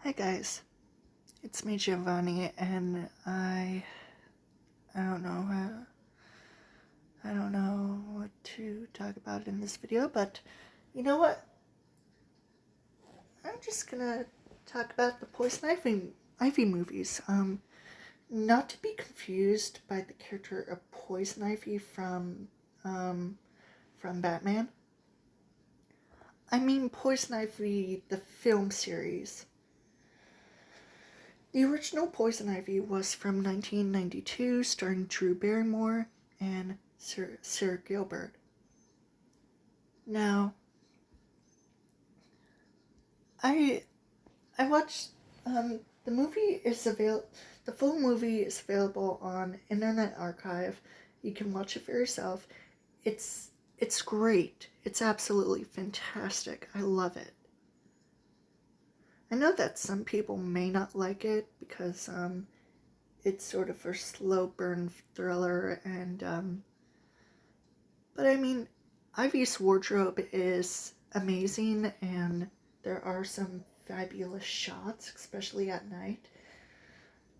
Hi guys, it's me Giovanni, and I don't know I don't know what to talk about in this video, but you know what? I'm just gonna talk about the Poison Ivy movies. Not to be confused by the character of Poison Ivy from Batman. I mean Poison Ivy, the film series. The original Poison Ivy was from 1992, starring Drew Barrymore and Sarah Gilbert. Now, I I watched the movie is available. The full movie is available on Internet Archive. You can watch it for yourself. It's great. It's absolutely fantastic. I love it. I know that some people may not like it because it's sort of a slow burn thriller, and but I mean, Ivy's wardrobe is amazing, and there are some fabulous shots, especially at night,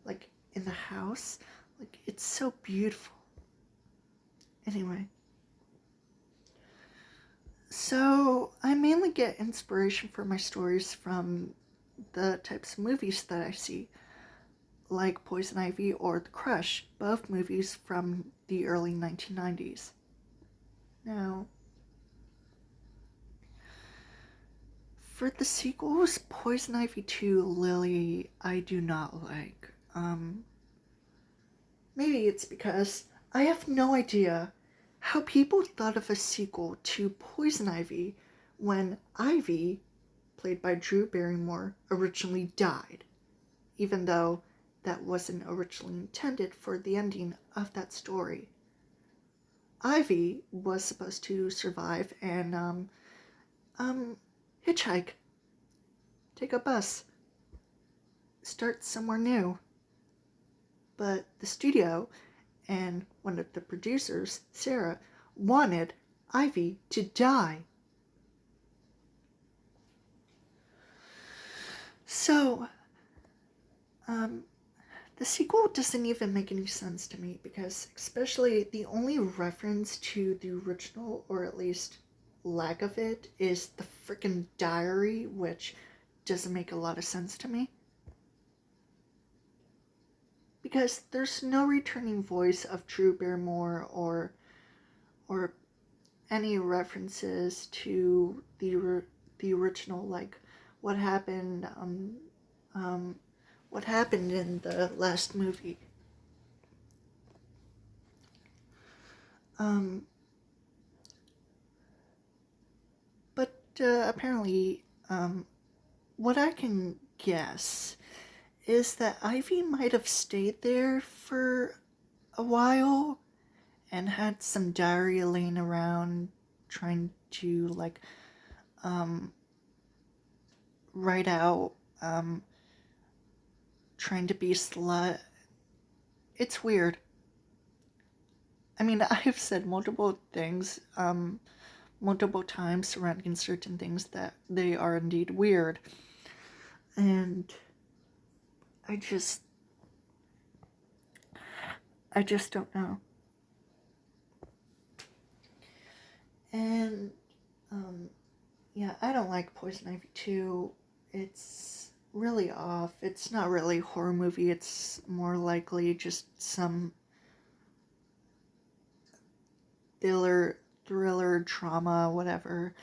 like in the house. Like, it's so beautiful. Anyway, so I mainly get inspiration for my stories from the types of movies that I see, like Poison Ivy or The Crush, both movies from the early 1990s. Now, for the sequels, Poison Ivy 2, Lily, I do not like. Maybe it's because I have no idea how people thought of a sequel to Poison Ivy when Ivy, played by Drew Barrymore, originally died, even though that wasn't originally intended for the ending of that story. Ivy was supposed to survive and hitchhike, take a bus, start somewhere new. But the studio and one of the producers, Sarah, wanted Ivy to die. So, the sequel doesn't even make any sense to me because, especially, the only reference to the original, or at least lack of it, is the freaking diary, which doesn't make a lot of sense to me. Because there's no returning voice of Drew Barrymore or any references to the original, like what happened what happened in the last movie. But apparently, what I can guess is that Ivy might have stayed there for a while and had some diary laying around, trying to like write out, trying to be slut. It's weird. I mean, I've said multiple times surrounding certain things that they are indeed weird. And I just don't know. And yeah, I don't like Poison Ivy 2. It's really off. It's not really a horror movie. It's more likely just some thriller, drama, whatever.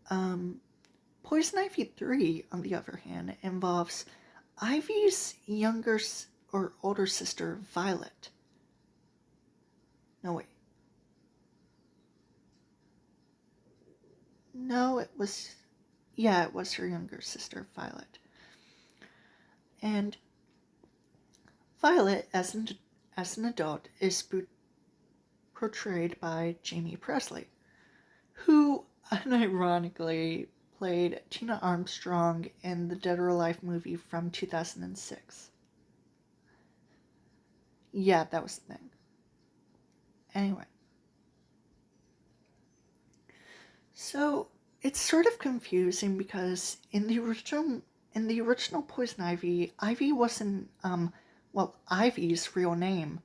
Poison Ivy 3, on the other hand, involves Ivy's younger or older sister, Violet. No, wait. No, it was. Yeah, it was her younger sister, Violet. And Violet, as an adult, is portrayed by Jamie Presley, who unironically played Tina Armstrong in the Dead or Alive movie from 2006. Yeah, that was the thing. Anyway. So, it's sort of confusing because in the in the original Poison Ivy, Ivy wasn't, Ivy's real name.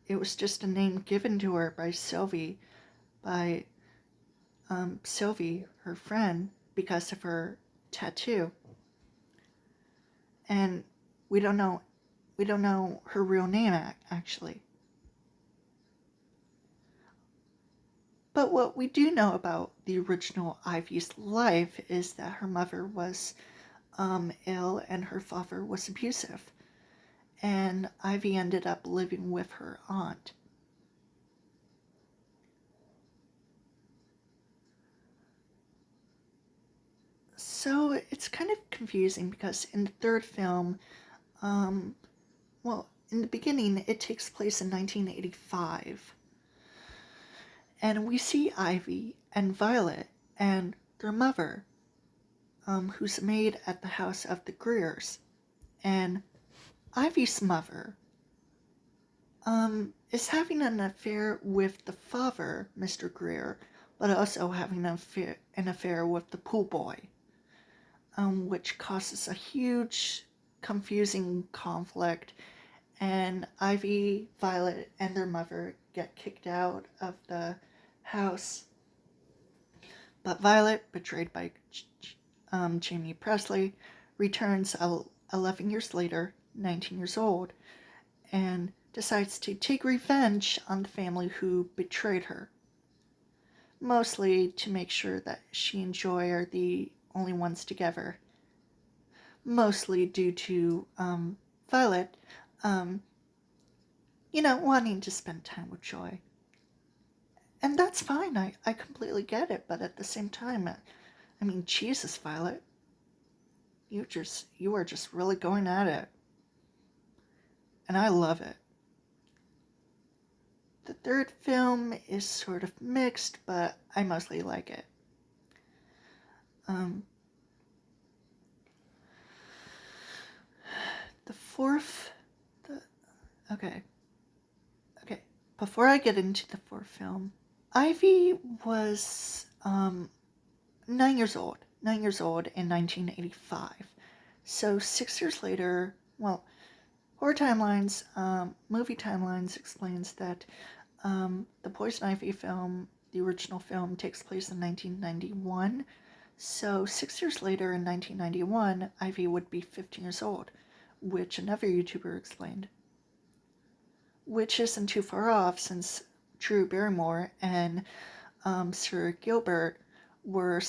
It was just a name given to her by Sylvie, Sylvie, her friend, because of her tattoo. And we don't know her real name, actually. But what we do know about the original Ivy's life is that her mother was ill and her father was abusive. And Ivy ended up living with her aunt. So it's kind of confusing because in the third film, in the beginning, it takes place in 1985. And we see Ivy and Violet and their mother, who's a maid at the house of the Greers. And Ivy's mother is having an affair with the father, Mr. Greer, but also having an affair with the pool boy, which causes a huge, confusing conflict. And Ivy, Violet, and their mother get kicked out of the house. But Violet, betrayed by Jamie Presley, returns 11 years later, 19 years old, and decides to take revenge on the family who betrayed her. Mostly to make sure that she and Joy are the only ones together. Mostly due to Violet, wanting to spend time with Joy. And that's fine, I completely get it, but at the same time, I mean, Jesus, Violet. You are just really going at it. And I love it. The third film is sort of mixed, but I mostly like it. The fourth... Okay. Before I get into the fourth film, Ivy was 9 years old. 9 years old in 1985. So 6 years later, Horror Timelines, Movie Timelines explains that the Poison Ivy film, the original film, takes place in 1991. So 6 years later in 1991, Ivy would be 15 years old, which another YouTuber explained. Which isn't too far off since Drew Barrymore and Sir Gilbert were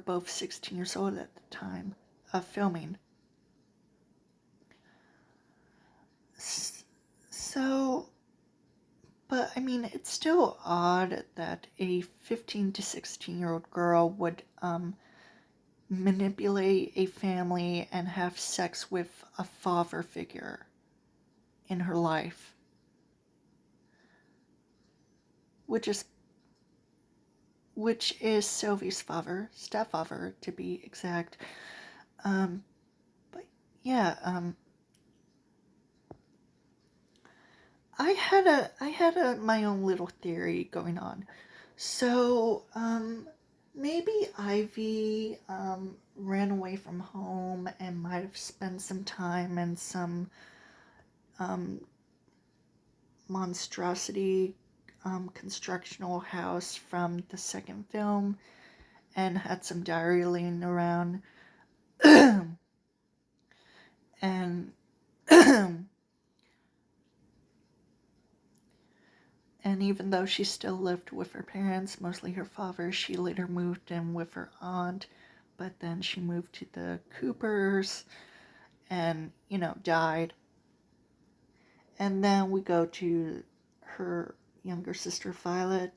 both 16 years old at the time of filming. So, but I mean, it's still odd that a 15 to 16-year-old girl would manipulate a family and have sex with a father figure in her life. Which is Sylvie's stepfather to be exact. But yeah, I had my own little theory going on. So, maybe Ivy ran away from home and might have spent some time in some monstrosity constructional house from the second film and had some diary laying around. and and even though she still lived with her parents, mostly her father, she later moved in with her aunt, but then she moved to the Coopers and, died. And then we go to her younger sister Violet,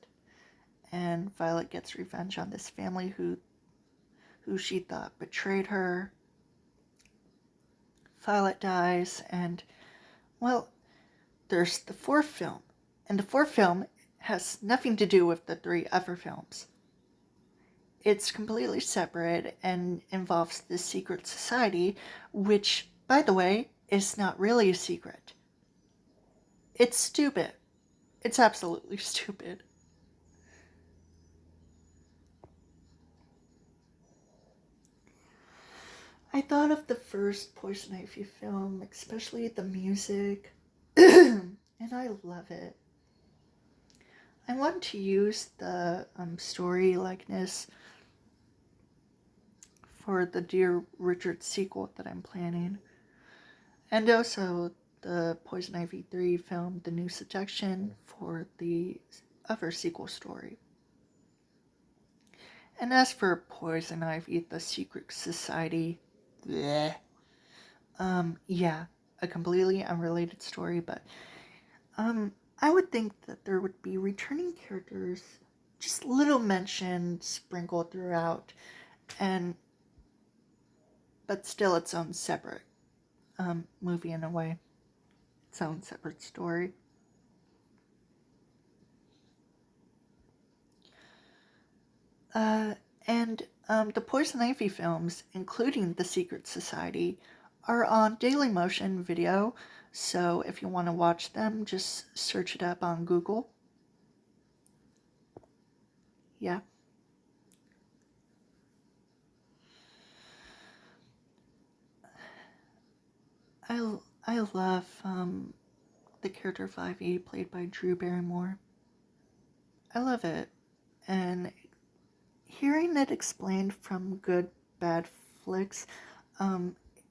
and Violet gets revenge on this family who she thought betrayed her. Violet dies, and there's the fourth film, and the fourth film has nothing to do with the three other films. It's completely separate and involves the secret society, which, by the way, is not really a secret. It's stupid. It's absolutely stupid. I thought of the first Poison Ivy film, especially the music, and I love it. I want to use the story likeness for the Dear Richard sequel that I'm planning. And also the Poison Ivy 3 film, The New Seduction, for the other sequel story. And as for Poison Ivy, The Secret Society, bleh. Yeah, a completely unrelated story, but I would think that there would be returning characters, just little mentions sprinkled throughout, but still its own separate movie in a way, its own separate story. And the Poison Ivy films, including The Secret Society, are on Dailymotion Video, so if you want to watch them, just search it up on Google. Yeah. I love the character of Ivy, played by Drew Barrymore. I love it, and hearing it explained from Good Bad Flicks,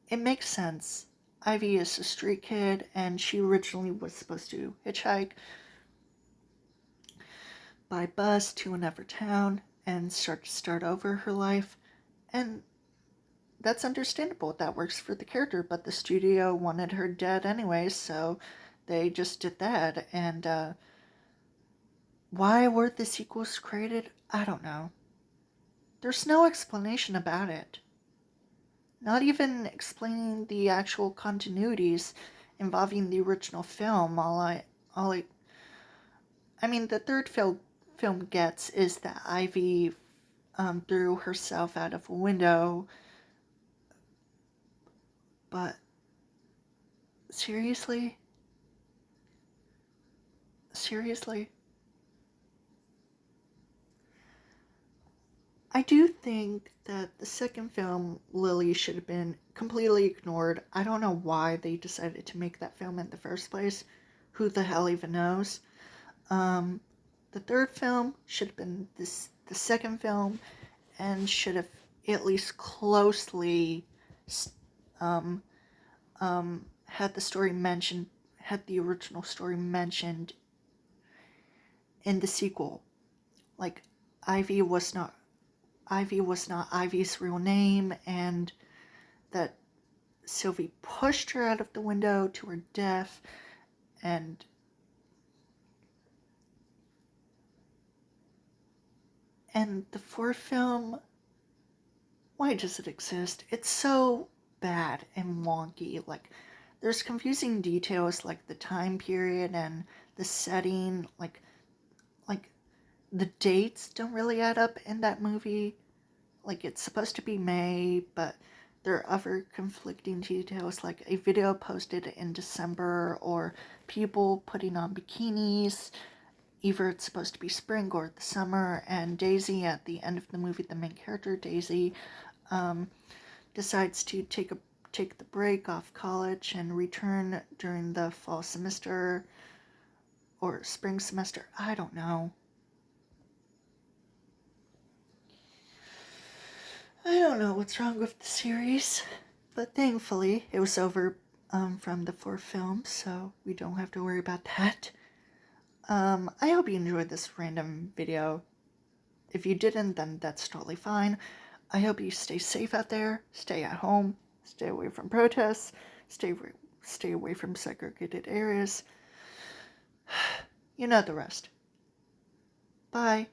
it makes sense. Ivy is a street kid, and she originally was supposed to hitchhike by bus to another town and start over her life, and that's understandable. That works for the character, but the studio wanted her dead anyway, so they just did that. And why were the sequels created? I don't know. There's no explanation about it. Not even explaining the actual continuities involving the original film. I mean, the third film gets is that Ivy threw herself out of a window, but seriously? I do think that the second film, Lily, should have been completely ignored. I don't know why they decided to make that film in the first place. Who the hell even knows? The third film should have been the second film, and should have at least closely had the original story mentioned in the sequel. Like, Ivy was not Ivy's real name, and that Sylvie pushed her out of the window to her death, and the fourth film, why does it exist? It's so bad and wonky. Like, there's confusing details like the time period and the setting, like the dates don't really add up in that movie. Like, it's supposed to be May, but there are other conflicting details, like a video posted in December, or people putting on bikinis. Either it's supposed to be spring or the summer, and Daisy, at the end of the movie, the main character, Daisy, decides to take the break off college and return during the fall semester or spring semester. I don't know. I don't know what's wrong with the series, but thankfully it was over from the fourth film, so we don't have to worry about that. I hope you enjoyed this random video. If you didn't, then that's totally fine. I hope you stay safe out there, stay at home, stay away from protests, stay away from segregated areas. You know the rest. Bye.